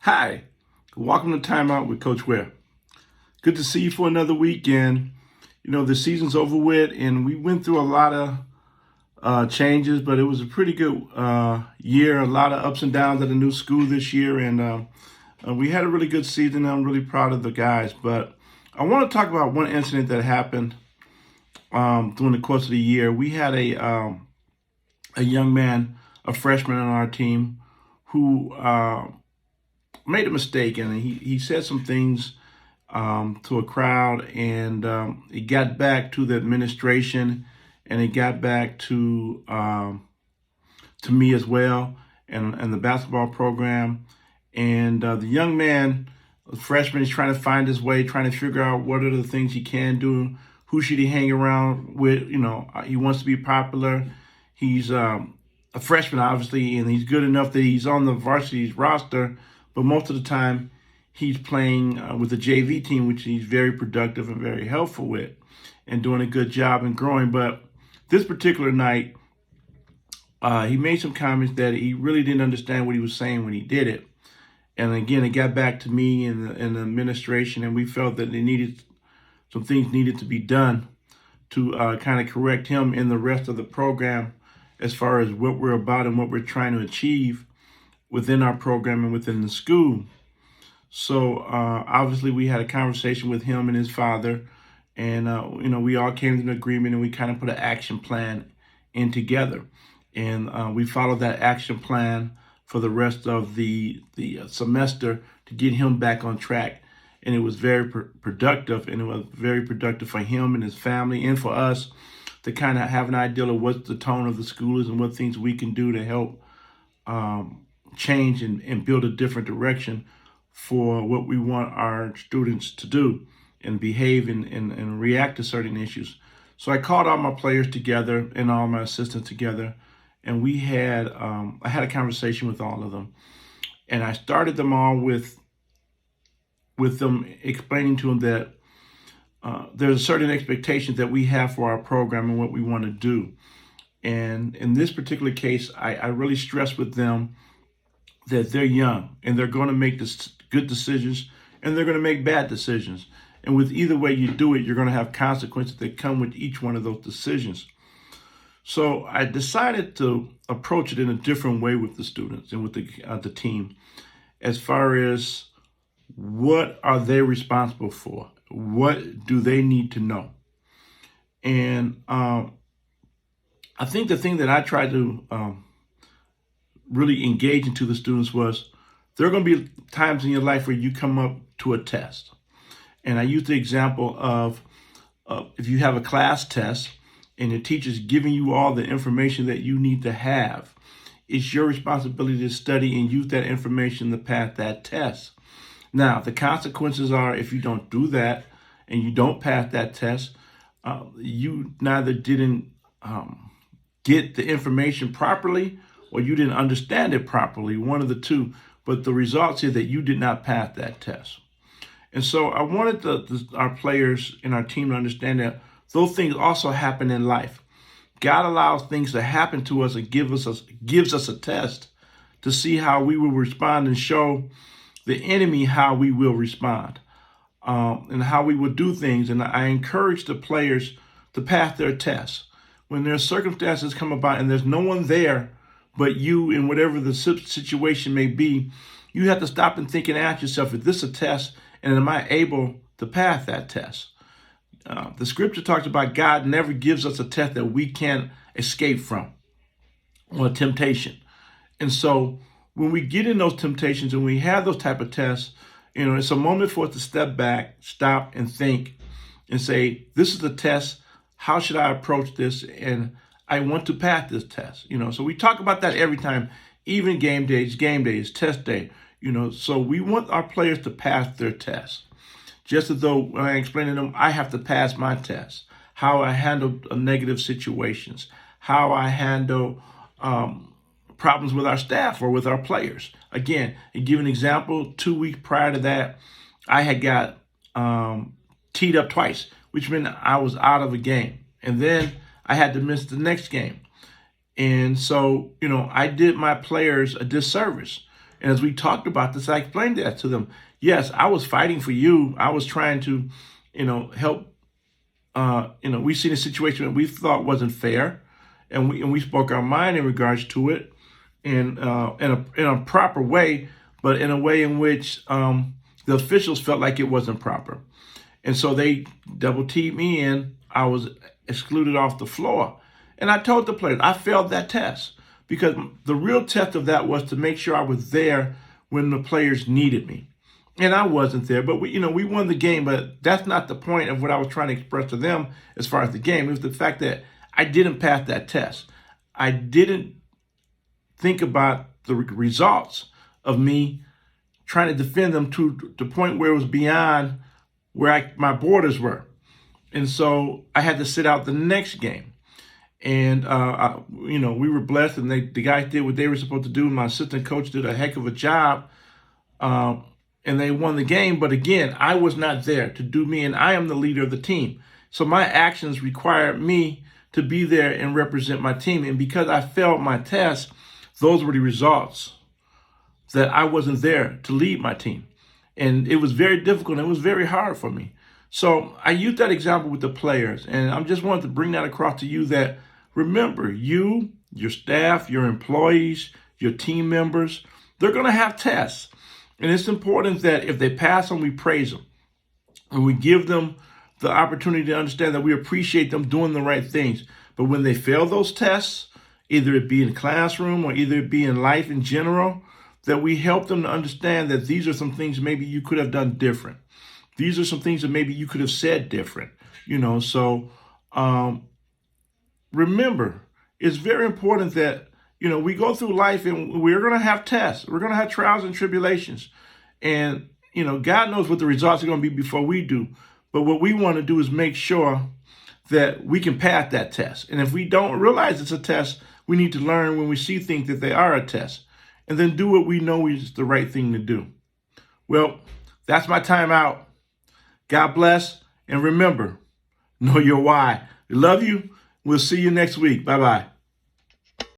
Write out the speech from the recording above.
Hi, welcome to Time Out with Coach Ware. Good to see you for another weekend. The season's over with, and we went through a lot of changes, but it was a pretty good year. A lot of ups and downs at the new school this year, and we had a really good season. I'm really proud of the guys. But I want to talk about one incident that happened during the course of the year. We had a young man, a freshman on our team, who made a mistake, and he said some things to a crowd, and it got back to the administration, and it got back to me as well, and the basketball program. And the young man, the freshman, is trying to find his way, trying to figure out what are the things he can do. Who should he hang around with? He wants to be popular. He's a freshman, obviously, and he's good enough that he's on the varsity roster. But most of the time, he's playing with the JV team, which he's very productive and very helpful with, and doing a good job and growing. But this particular night, he made some comments that he really didn't understand what he was saying when he did it. And again, it got back to me and the administration, and we felt that some things needed to be done to kind of correct him and the rest of the program as far as what we're about and what we're trying to achieve within our program and within the school. So obviously we had a conversation with him and his father, and we all came to an agreement, and we kind of put an action plan in together, and we followed that action plan for the rest of the semester to get him back on track. And it was very productive, and it was very productive for him and his family, and for us to kind of have an idea of what the tone of the school is and what things we can do to help change and build a different direction for what we want our students to do and behave and react to certain issues. So I called all my players together and all my assistants together, and I had a conversation with all of them, and I started them all with them explaining to them that there's a certain expectation that we have for our program and what we want to do. And in this particular case, I really stress with them that they're young, and they're going to make good decisions, and they're going to make bad decisions. And with either way you do it, you're going to have consequences that come with each one of those decisions. So I decided to approach it in a different way with the students and with the team, as far as what are they responsible for? What do they need to know? And I think the thing that I tried to really engage into the students was, there are going to be times in your life where you come up to a test. And I use the example of if you have a class test and your teacher's giving you all the information that you need to have, it's your responsibility to study and use that information to pass that test. Now, the consequences are, if you don't do that and you don't pass that test, you neither didn't get the information properly, or you didn't understand it properly, one of the two. But the results is that you did not pass that test. And so I wanted our players and our team to understand that those things also happen in life. God allows things to happen to us and gives us a test to see how we will respond and show the enemy how we will respond and how we will do things. And I encourage the players to pass their tests. When their circumstances come about and there's no one there but you, in whatever the situation may be, you have to stop and think and ask yourself, is this a test, and am I able to pass that test? The scripture talks about God never gives us a test that we can't escape from, or a temptation. And so when we get in those temptations and we have those type of tests, it's a moment for us to step back, stop, and think and say, this is a test. How should I approach this? And I want to pass this test. So we talk about that every time, even game day is test day. So we want our players to pass their tests. Just as though when I explain to them, I have to pass my test. How I handle negative situations, how I handle problems with our staff or with our players. Again, to give an example, 2 weeks prior to that, I had got teed up twice, which meant I was out of a game. And then I had to miss the next game. And so, I did my players a disservice. And as we talked about this, I explained that to them. Yes, I was fighting for you. I was trying to, help. We seen a situation that we thought wasn't fair, and we spoke our mind in regards to it, in a proper way, but in a way in which the officials felt like it wasn't proper, and so they double teamed me in. I was excluded off the floor, and I told the players I failed that test because the real test of that was to make sure I was there when the players needed me. And I wasn't there, but we won the game. But that's not the point of what I was trying to express to them as far as the game. It was the fact that I didn't pass that test. I didn't think about the results of me trying to defend them to the point where it was beyond where my borders were. And so I had to sit out the next game. And, we were blessed, and the guys did what they were supposed to do. My assistant coach did a heck of a job. And they won the game. But again, I was not there to do me, and I am the leader of the team. So my actions required me to be there and represent my team. And because I failed my test, those were the results, that I wasn't there to lead my team. And it was very difficult. And it was very hard for me. So I used that example with the players. And I just wanted to bring that across to you, that remember, you, your staff, your employees, your team members, they're going to have tests. And it's important that if they pass them, we praise them. And we give them the opportunity to understand that we appreciate them doing the right things. But when they fail those tests, either it be in the classroom or either it be in life in general, that we help them to understand that these are some things maybe you could have done different. These are some things that maybe you could have said different. So remember, it's very important that we go through life and we're going to have tests. We're going to have trials and tribulations. And, God knows what the results are going to be before we do. But what we want to do is make sure that we can pass that test. And if we don't realize it's a test, we need to learn when we see things that they are a test, and then do what we know is the right thing to do. Well, that's my time out. God bless. And remember, know your why. We love you. We'll see you next week. Bye-bye.